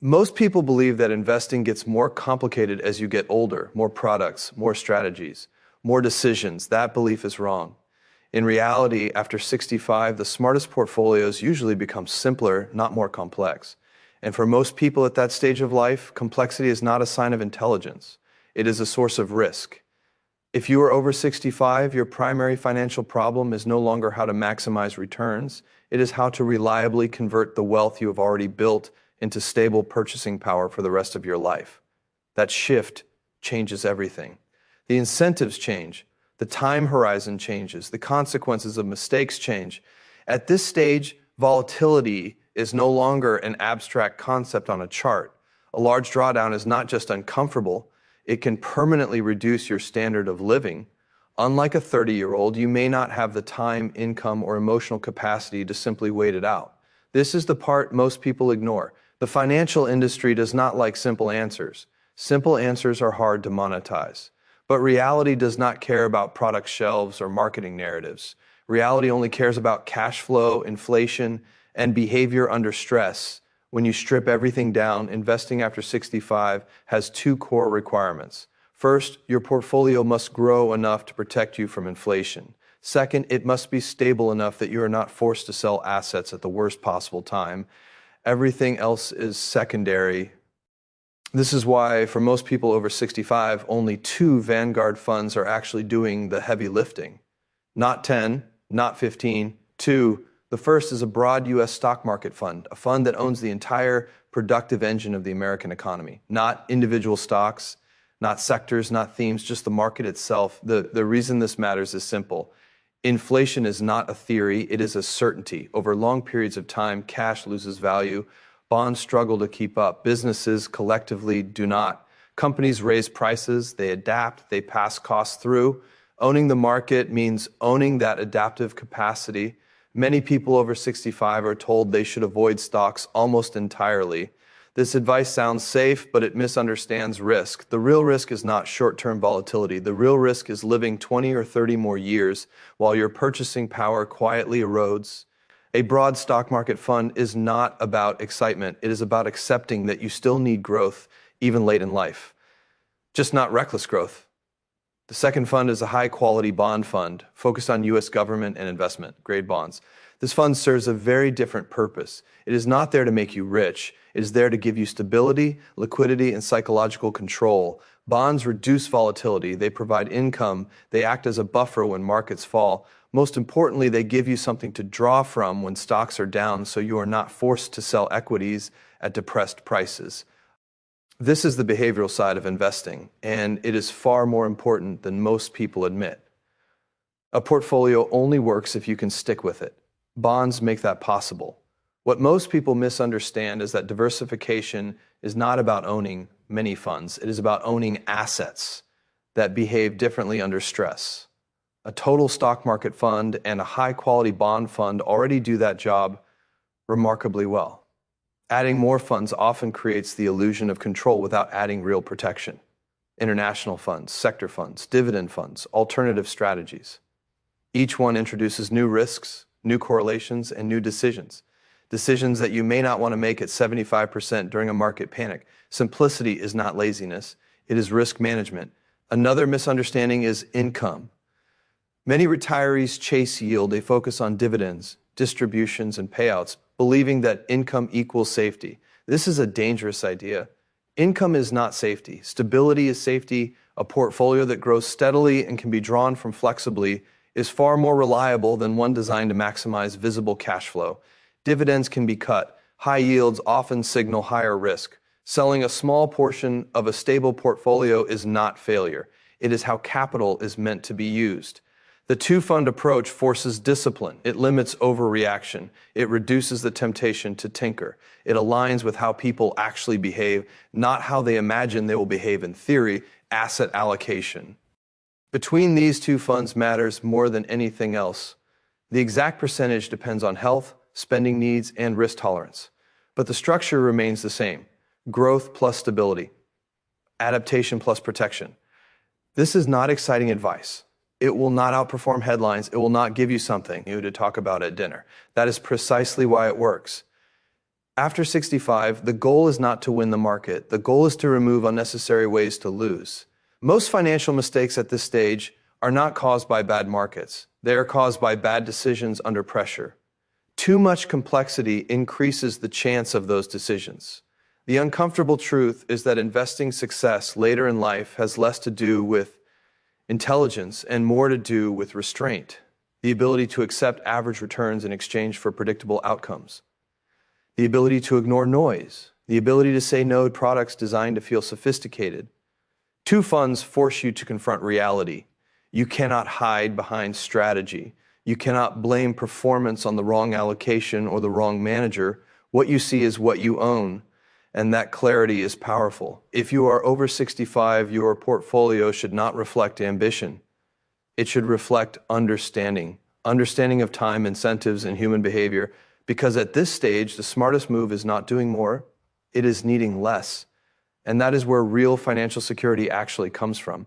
Most people believe that investing gets more complicated as you get older, more products, more strategies, more decisions. That belief is wrong. In reality, after 65, the smartest portfolios usually become simpler, not more complex. And for most people at that stage of life, complexity is not a sign of intelligence. It is a source of risk. If you are over 65, your primary financial problem is no longer how to maximize returns. It is how to reliably convert the wealth you have already built into stable purchasing power for the rest of your life. That shift changes everything. The incentives change, the time horizon changes, the consequences of mistakes change. At this stage, volatility is no longer an abstract concept on a chart. A large drawdown is not just uncomfortable, it can permanently reduce your standard of living. Unlike a 30-year-old, you may not have the time, income, or emotional capacity to simply wait it out. This is the part most people ignore. The financial industry does not like simple answers. Simple answers are hard to monetize. But reality does not care about product shelves or marketing narratives. Reality only cares about cash flow, inflation, and behavior under stress. When you strip everything down, investing after 65 has two core requirements. First, your portfolio must grow enough to protect you from inflation. Second, it must be stable enough that you are not forced to sell assets at the worst possible time. Everything else is secondary. This is why, for most people over 65, only 2 Vanguard funds are actually doing the heavy lifting. Not 10, not 15, 2. The first is a broad U.S. stock market fund, a fund that owns the entire productive engine of the American economy. Not individual stocks, not sectors, not themes, just the market itself. The reason this matters is simple. Inflation is not a theory, it is a certainty. Over long periods of time, cash loses value. Bonds struggle to keep up. Businesses collectively do not. Companies raise prices, they adapt, they pass costs through. Owning the market means owning that adaptive capacity. Many people over 65 are told they should avoid stocks almost entirely. This advice sounds safe, but it misunderstands risk. The real risk is not short-term volatility. The real risk is living 20 or 30 more years while your purchasing power quietly erodes. A broad stock market fund is not about excitement. It is about accepting that you still need growth, even late in life. Just not reckless growth. The second fund is a high-quality bond fund focused on U.S. government and investment-grade bonds. This fund serves a very different purpose. It is not there to make you rich. It is there to give you stability, liquidity, and psychological control. Bonds reduce volatility. They provide income. They act as a buffer when markets fall. Most importantly, they give you something to draw from when stocks are down, so you are not forced to sell equities at depressed prices. This is the behavioral side of investing, and it is far more important than most people admit. A portfolio only works if you can stick with it. Bonds make that possible. What most people misunderstand is that diversification is not about owning many funds. It is about owning assets that behave differently under stress. A total stock market fund and a high-quality bond fund already do that job remarkably well. Adding more funds often creates the illusion of control without adding real protection. International funds, sector funds, dividend funds, alternative strategies. Each one introduces new risks, new correlations, and new decisions. Decisions that you may not want to make at 75% during a market panic. Simplicity is not laziness. It is risk management. Another misunderstanding is income. Many retirees chase yield. They focus on dividends, distributions, and payouts, believing that income equals safety. This is a dangerous idea. Income is not safety. Stability is safety. A portfolio that grows steadily and can be drawn from flexibly is far more reliable than one designed to maximize visible cash flow. Dividends can be cut. High yields often signal higher risk. Selling a small portion of a stable portfolio is not failure. It is how capital is meant to be used. The two-fund approach forces discipline. It limits overreaction. It reduces the temptation to tinker. It aligns with how people actually behave, not how they imagine they will behave in theory. Asset allocation between these two funds matters more than anything else. The exact percentage depends on health, spending needs, and risk tolerance. But the structure remains the same. Growth plus stability. Adaptation plus protection. This is not exciting advice. It will not outperform headlines. It will not give you something new to talk about at dinner. That is precisely why it works. After 65, the goal is not to win the market. The goal is to remove unnecessary ways to lose. Most financial mistakes at this stage are not caused by bad markets. They are caused by bad decisions under pressure. Too much complexity increases the chance of those decisions. The uncomfortable truth is that investing success later in life has less to do with intelligence and more to do with restraint, the ability to accept average returns in exchange for predictable outcomes, the ability to ignore noise, the ability to say no to products designed to feel sophisticated. Two funds force you to confront reality. You cannot hide behind strategy. You cannot blame performance on the wrong allocation or the wrong manager. What you see is what you own, and that clarity is powerful. If you are over 65, your portfolio should not reflect ambition. It should reflect understanding of time, incentives, and human behavior, because at this stage, the smartest move is not doing more, it is needing less. And that is where real financial security actually comes from.